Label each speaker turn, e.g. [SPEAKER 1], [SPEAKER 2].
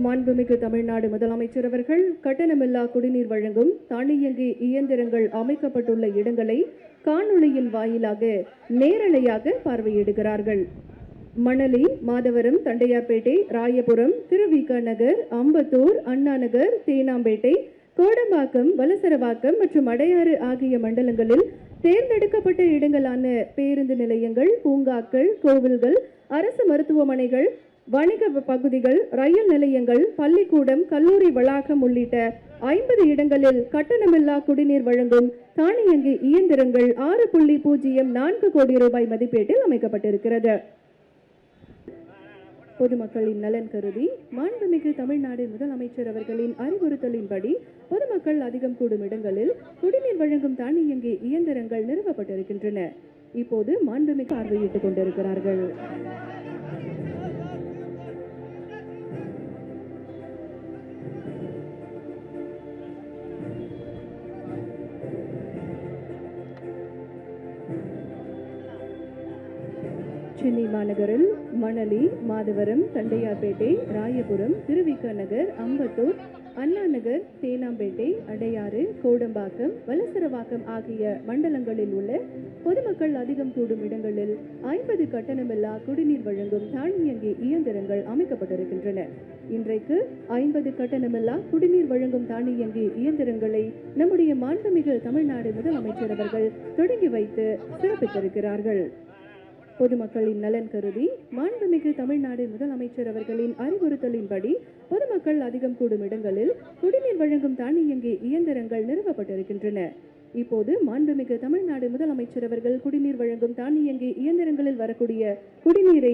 [SPEAKER 1] மாண்புமிகு தமிழ்நாடு முதலமைச்சர் அவர்கள் கட்டணமில்லா குடிநீர் வழங்கும் தானியங்கி இயந்திரங்கள் அமைக்கப்பட்டுள்ள இடங்களை காணொளியின் வாயிலாக நேரலையாக பார்வையிடுகிறார்கள். மணலி, மாதவரம், தண்டையார்பேட்டை, ராயபுரம், திருவிக நகர், அம்பத்தூர், அண்ணா நகர், தேனாம்பேட்டை, கோடம்பாக்கம், வலசரவாக்கம் மற்றும் அடையாறு ஆகிய மண்டலங்களில் தேர்ந்தெடுக்கப்பட்ட இடங்களான பேருந்து நிலையங்கள், பூங்காக்கள், கோவில்கள், அரசு மருத்துவமனைகள், வணிக பகுதிகள், ரயில் நிலையங்கள், பள்ளிக்கூடம், கல்லூரி வளாகம் உள்ளிட்ட 50 இடங்களில் கட்டணமில்லா குடிநீர் வழங்கும் தானியங்கி இயந்திரங்கள் 6.04 கோடி ரூபாய் மதிப்பீட்டில் அமைக்கப்பட்டிருக்கிறது. பொதுமக்களின் நலன் கருதி மாண்புமிகு தமிழ்நாடு முதலமைச்சர் அவர்களின் அறிவுறுத்தலின்படி பொதுமக்கள் அதிகம் கூடும் இடங்களில் குடிநீர் வழங்கும் தானியங்கி இயந்திரங்கள் நிறுவப்பட்டிருக்கின்றன. இப்போது மாண்புமிகு பார்வையிட்டுக் கொண்டிருக்கிறார்கள். சென்னை மாநகரில் மணலி, மாதவரம், தண்டையார்பேட்டை, ராயபுரம், திருவிக நகர், அம்பத்தூர், அண்ணா நகர், தேனாம்பேட்டை, அடையாறு, கோடம்பாக்கம், வலசரவாக்கம் ஆகிய மண்டலங்களில் உள்ள பொதுமக்கள் அதிகம் கூடும் இடங்களில் 50 கட்டணமில்லா குடிநீர் வழங்கும் தானியங்கி இயந்திரங்கள் அமைக்கப்பட்டிருக்கின்றன. இன்றைக்கு 50 கட்டணமில்லா குடிநீர் வழங்கும் தானியங்கி இயந்திரங்களை நம்முடைய மாண்புமிகு தமிழ்நாடு முதலமைச்சர் அவர்கள் தொடங்கி வைத்து சிறப்பித்திருக்கிறார்கள். பொதுமக்களின் நலன் கருதி மாண்புமிகு தமிழ்நாடு முதலமைச்சர் அவர்களின் அறிவுறுத்தலின்படி பொதுமக்கள் அதிகம் கூடும் இடங்களில் குடிநீர் வழங்கும் தானியங்கி இயந்திரங்கள் நிறுவப்பட்டிருக்கின்றன. இப்போது மாண்புமிகு தமிழ்நாடு முதலமைச்சர் அவர்கள் குடிநீர் வழங்கும் தானியங்கி இயந்திரங்களில் வரக்கூடிய குடிநீரை